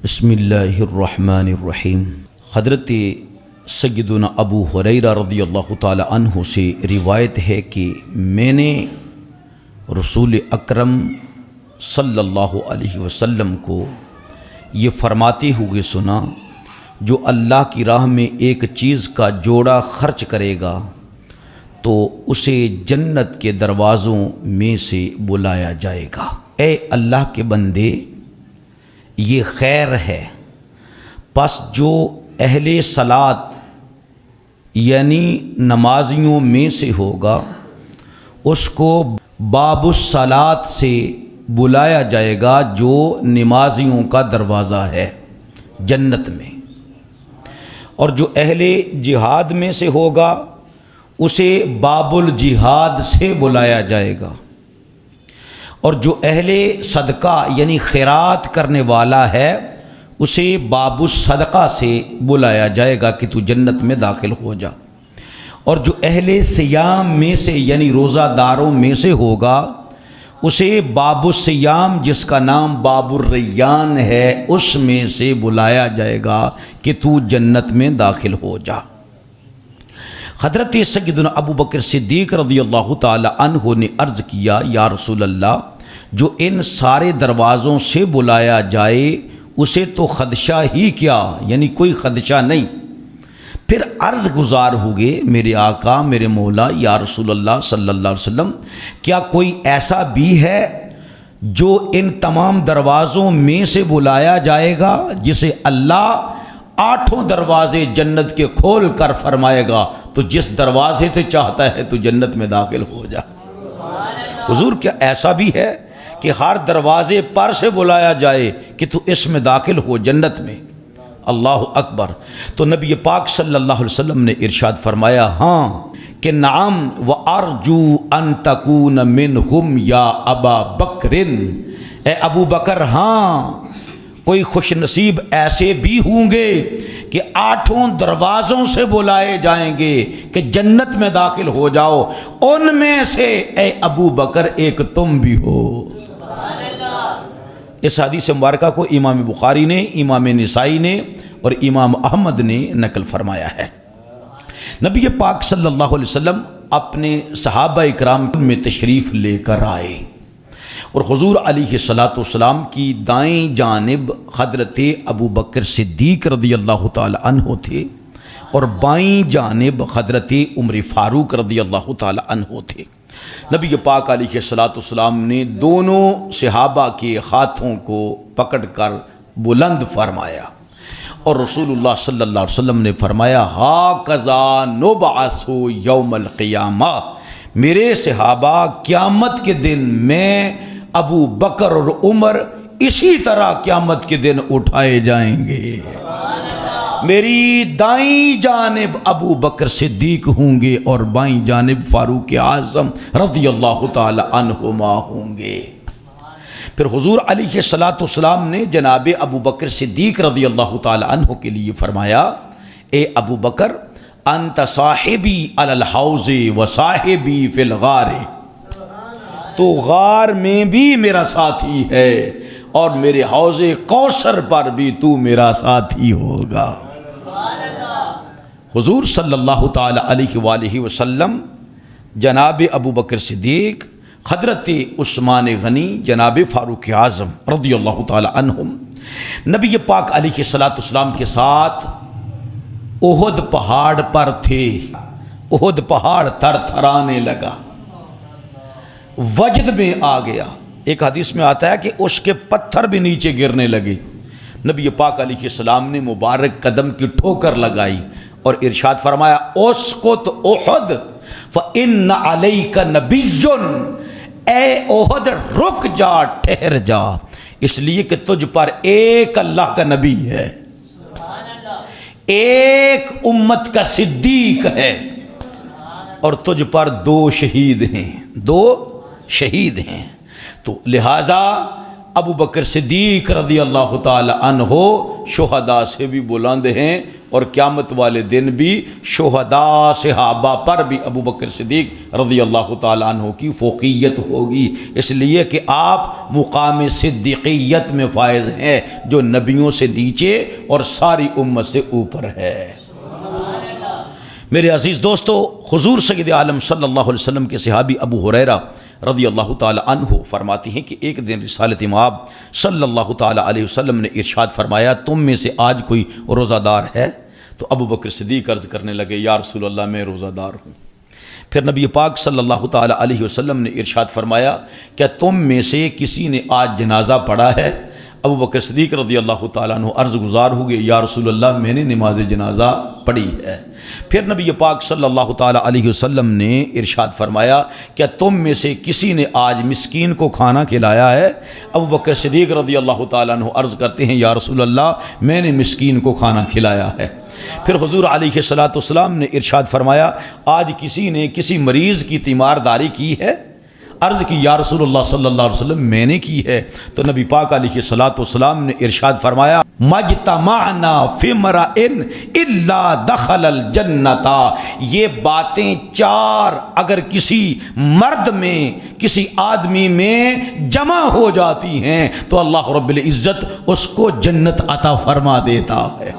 بسم اللہ الرحمن الرحیم۔ حضرت سیدنا ابو ہریرہ رضی اللہ تعالی عنہ سے روایت ہے کہ میں نے رسول اکرم صلی اللہ علیہ وسلم کو یہ فرماتے ہوئے سنا، جو اللہ کی راہ میں ایک چیز کا جوڑا خرچ کرے گا تو اسے جنت کے دروازوں میں سے بلایا جائے گا۔ اے اللہ کے بندے، یہ خیر ہے، پس جو اہل صلاۃ یعنی نمازیوں میں سے ہوگا اس کو باب الصلاۃ سے بلایا جائے گا، جو نمازیوں کا دروازہ ہے جنت میں، اور جو اہل جہاد میں سے ہوگا اسے باب الجہاد سے بلایا جائے گا، اور جو اہل صدقہ یعنی خیرات کرنے والا ہے اسے باب الصدقہ سے بلایا جائے گا کہ تو جنت میں داخل ہو جا، اور جو اہل صیام میں سے یعنی روزہ داروں میں سے ہوگا اسے باب الصیام، جس کا نام باب الریان ہے، اس میں سے بلایا جائے گا کہ تو جنت میں داخل ہو جا۔ حضرت سیدنا ابو بکر صدیق رضی اللہ تعالی عنہ نے عرض کیا، یا رسول اللہ، جو ان سارے دروازوں سے بلایا جائے اسے تو خدشہ ہی کیا، یعنی کوئی خدشہ نہیں۔ پھر عرض گزار ہوئے، میرے آقا میرے مولا یا رسول اللہ صلی اللہ علیہ وسلم، کیا کوئی ایسا بھی ہے جو ان تمام دروازوں میں سے بلایا جائے گا، جسے اللہ 8 دروازے جنت کے کھول کر فرمائے گا تو جس دروازے سے چاہتا ہے تو جنت میں داخل ہو جا؟ حضور، کیا ایسا بھی ہے کہ ہر دروازے پر سے بلایا جائے کہ تو اس میں داخل ہو جنت میں؟ اللہ اکبر۔ تو نبی پاک صلی اللہ علیہ وسلم نے ارشاد فرمایا، ہاں کہ نعم وارجو ان تکون منہم یا ابا بکر، اے ابو بکر، ہاں کوئی خوش نصیب ایسے بھی ہوں گے کہ 8 دروازوں سے بلائے جائیں گے کہ جنت میں داخل ہو جاؤ، ان میں سے اے ابو بکر ایک تم بھی ہو۔ اس حدیث مبارکہ کو امام بخاری نے، امام نسائی نے اور امام احمد نے نقل فرمایا ہے۔ نبی پاک صلی اللہ علیہ وسلم اپنے صحابہ اکرام میں تشریف لے کر آئے، اور حضور علیہ السلام کی دائیں جانب حضرت ابو بکر صدیق رضی اللہ تعالی عنہ تھے، اور بائیں جانب حضرت عمر فاروق رضی اللہ تعالی عنہ تھے۔ نبی پاک علیہ السلام نے دونوں صحابہ کے ہاتھوں کو پکڑ کر بلند فرمایا، اور رسول اللہ صلی اللہ علیہ وسلم نے فرمایا، ہاکذا نبعث یوم القیامہ، میرے صحابہ قیامت کے دن میں ابو بکر اور عمر اسی طرح قیامت کے دن اٹھائے جائیں گے، میری دائیں جانب ابو بکر صدیق ہوں گے اور بائیں جانب فاروق اعظم رضی اللہ تعالی عنہما ہوں گے۔ پھر حضور علیہ السلام نے جناب ابو بکر صدیق رضی اللہ تعالی عنہ کے لیے فرمایا، اے ابو بکر، انت صاحبی علی الحوض و صاحبی فی الغار، تو غار میں بھی میرا ساتھی ہے اور میرے حوض کوثر پر بھی تو میرا ساتھی ہوگا۔ حضور صلی اللہ تعالی علیہ وآلہ وسلم، جناب ابو بکر صدیق، حضرت عثمان غنی، جناب فاروق اعظم رضی اللہ تعالی عنہم، نبی پاک علیہ السلام کے ساتھ احد پہاڑ پر تھے۔ احد پہاڑ تھر تھرانے لگا، وجد میں آ گیا۔ ایک حدیث میں آتا ہے کہ اس کے پتھر بھی نیچے گرنے لگے۔ نبی پاک علیہ السلام نے مبارک قدم کی ٹھوکر لگائی اور ارشاد فرمایا، اسکت احد فإن علیک نبی، اے احد رک جا، ٹھہر جا، اس لیے کہ تجھ پر ایک اللہ کا نبی ہے، ایک امت کا صدیق ہے، اور تجھ پر 2 شہید ہیں، 2 شہید ہیں۔ تو لہٰذا ابو بکر صدیق رضی اللہ تعالی عنہ شہداء سے بھی بلند ہیں، اور قیامت والے دن بھی شہداء صحابہ پر بھی ابو بکر صدیق رضی اللہ تعالی عنہ کی فوقیت ہوگی، اس لیے کہ آپ مقام صدیقیت میں فائز ہیں جو نبیوں سے نیچے اور ساری امت سے اوپر ہے۔ میرے عزیز دوستو، حضور سید عالم صلی اللہ علیہ وسلم کے صحابی ابو ہریرہ رضی اللہ تعالی عنہ فرماتی ہیں کہ ایک دن رسالت مآب صلی اللہ تعالی علیہ وسلم نے ارشاد فرمایا، تم میں سے آج کوئی روزہ دار ہے؟ تو ابو بکر صدیق عرض کرنے لگے، یا رسول اللہ میں روزہ دار ہوں۔ پھر نبی پاک صلی اللہ تعالی علیہ وسلم نے ارشاد فرمایا، کیا تم میں سے کسی نے آج جنازہ پڑھا ہے؟ ابو بکر صدیق رضی اللہ تعالیٰ عنہ عرض گزار ہوئے، یا رسول اللہ میں نے نماز جنازہ پڑھی ہے۔ پھر نبی پاک صلی اللہ تعالیٰ علیہ وسلم نے ارشاد فرمایا، کیا تم میں سے کسی نے آج مسکین کو کھانا کھلایا ہے؟ ابو بکر صدیق رضی اللہ تعالیٰ عنہ عرض کرتے ہیں، یا رسول اللہ میں نے مسکین کو کھانا کھلایا ہے۔ پھر حضور علیہ السلام نے ارشاد فرمایا، آج کسی نے کسی مریض کی تیمارداری کی ہے؟ عرض کی، یا رسول اللہ صلی اللہ علیہ وسلم میں نے کی ہے۔ تو نبی پاک علیہ السلام نے ارشاد فرمایا، مجتمعنا فی امرئ الا دخل الجنۃ، یہ باتیں چار اگر کسی مرد میں کسی آدمی میں جمع ہو جاتی ہیں تو اللہ رب العزت اس کو جنت عطا فرما دیتا ہے۔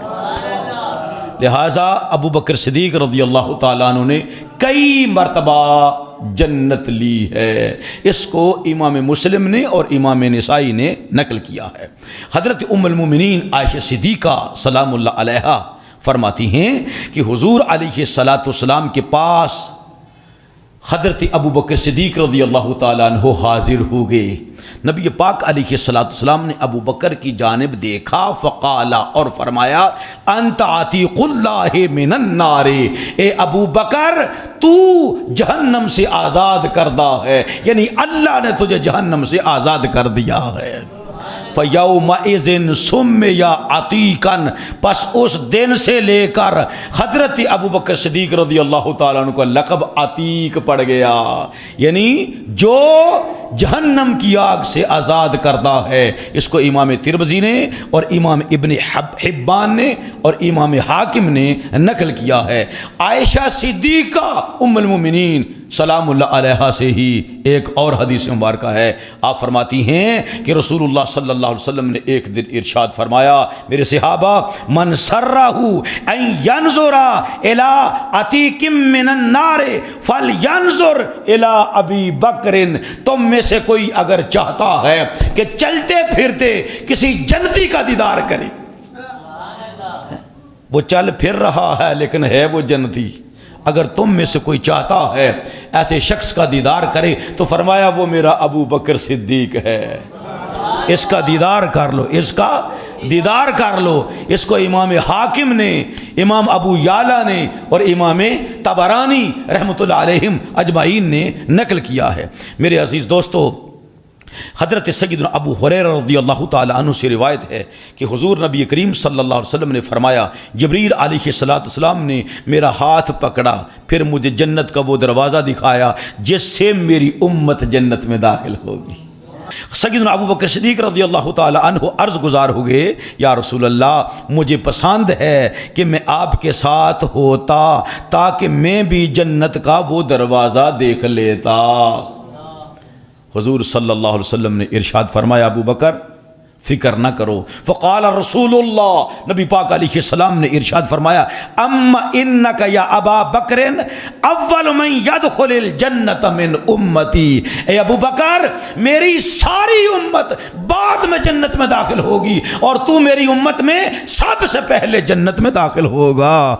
لہٰذا ابو بکر صدیق رضی اللہ تعالیٰ عنہ نے کئی مرتبہ جنت لی ہے۔ اس کو امام مسلم نے اور امام نسائی نے نقل کیا ہے۔ حضرت ام المومنین عائشہ صدیقہ سلام اللہ علیہا فرماتی ہیں کہ حضور علیہ السلام کے پاس حضرت ابو بکر صدیق رضی اللہ تعالیٰ عنہ حاضر ہو گئے۔ نبی پاک علیہ السلام نے ابو بکر کی جانب دیکھا، فقالا اور فرمایا، انت عتیق اللہ من النار، اے ابو بکر تو جہنم سے آزاد کردہ ہے، یعنی اللہ نے تجھے جہنم سے آزاد کر دیا ہے۔ فَيَوْمَئِذٍ سُمِّيَ عَتِيقًا، پس اس دن سے لے کر حضرت ابو بکر صدیق رضی اللہ تعالیٰ عنہ کا لقب عتیق پڑ گیا، یعنی جو جہنم کی آگ سے آزاد کردہ ہے۔ اس کو امام ترمذی نے اور امام ابن حبان نے اور امام حاکم نے نقل کیا ہے۔ عائشہ صدیقہ ام المومنین سلام اللہ علیہا سے ہی ایک اور حدیث مبارکہ ہے، آپ فرماتی ہیں کہ رسول اللہ صلی اللہ علیہ وسلم نے ایک دن ارشاد فرمایا، میرے صحابہ، من سرہ ان ینظر الی عتیق من النار فلینظر الی ابی بکر، تم میں سے کوئی اگر چاہتا ہے کہ چلتے پھرتے کسی جنتی کا دیدار کرے، وہ چل پھر رہا ہے لیکن ہے وہ جنتی، اگر تم میں سے کوئی چاہتا ہے ایسے شخص کا دیدار کرے تو فرمایا وہ میرا ابو بکر صدیق ہے، اس کا دیدار کر لو، اس کا دیدار کر لو۔ اس کو امام حاکم نے، امام ابو یعلا نے اور امام طبرانی رحمۃ اللہ علیہم اجمعین نے نقل کیا ہے۔ میرے عزیز دوستو، حضرت سیدنا ابو ہریرہ رضی اللہ تعالیٰ عنہ سے روایت ہے کہ حضور نبی کریم صلی اللہ علیہ وسلم نے فرمایا، جبریل علیہ السلام نے میرا ہاتھ پکڑا، پھر مجھے جنت کا وہ دروازہ دکھایا جس سے میری امت جنت میں داخل ہوگی۔ سیدنا ابو بکر صدیق رضی اللہ تعالیٰ عنہ عرض گزار ہوئے، یا رسول اللہ مجھے پسند ہے کہ میں آپ کے ساتھ ہوتا تاکہ میں بھی جنت کا وہ دروازہ دیکھ لیتا۔ حضور صلی اللہ علیہ وسلم نے ارشاد فرمایا، ابو بکر فکر نہ کرو۔ فقال رسول اللہ، نبی پاک علیہ السلام نے ارشاد فرمایا، اما انک یا ابا بکر اول من یدخل الجنت من امتی، اے ابو بکر میری ساری امت بعد میں جنت میں داخل ہوگی اور تو میری امت میں سب سے پہلے جنت میں داخل ہوگا۔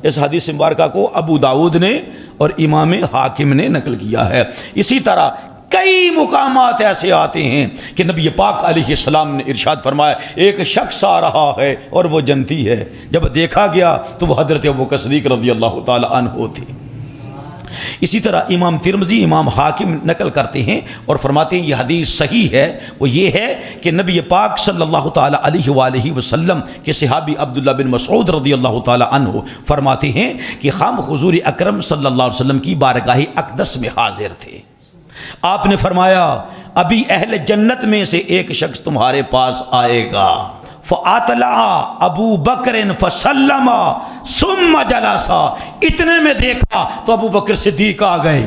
اس حدیث مبارکہ کو ابو داؤد نے اور امام حاکم نے نقل کیا ہے۔ اسی طرح کئی مقامات ایسے آتے ہیں کہ نبی پاک علیہ السلام نے ارشاد فرمایا، ایک شخص آ رہا ہے اور وہ جنتی ہے، جب دیکھا گیا تو وہ حضرت ابو بکر صدیق رضی اللہ تعالی عنہ تھے۔ اسی طرح امام ترمذی، امام حاکم نقل کرتے ہیں اور فرماتے ہیں یہ حدیث صحیح ہے، وہ یہ ہے کہ نبی پاک صلی اللہ تعالی علیہ وآلہ وسلم کے صحابی عبداللہ بن مسعود رضی اللہ تعالی عنہ فرماتے ہیں کہ ہم حضور اکرم صلی اللہ علیہ وسلم کی بارگاہ اقدس میں حاضر تھے، آپ نے فرمایا ابھی اہل جنت میں سے ایک شخص تمہارے پاس آئے گا، فَأَطْلَعَ ابو بکر فَسَلَّمَ ثُمَّ جَلَسَ، اتنے میں دیکھا تو ابو بکر صدیق آ گئے،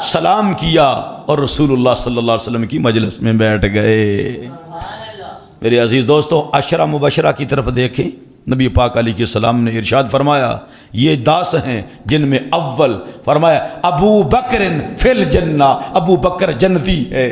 سلام کیا اور رسول اللہ صلی اللہ علیہ وسلم کی مجلس میں بیٹھ گئے۔ میرے عزیز دوستو، عشرہ مبشرہ کی طرف دیکھیں، نبی پاک علیہ السلام نے ارشاد فرمایا یہ 10 ہیں جن میں اول فرمایا ابو بکر فی الجنہ، ابو بکر جنتی ہے۔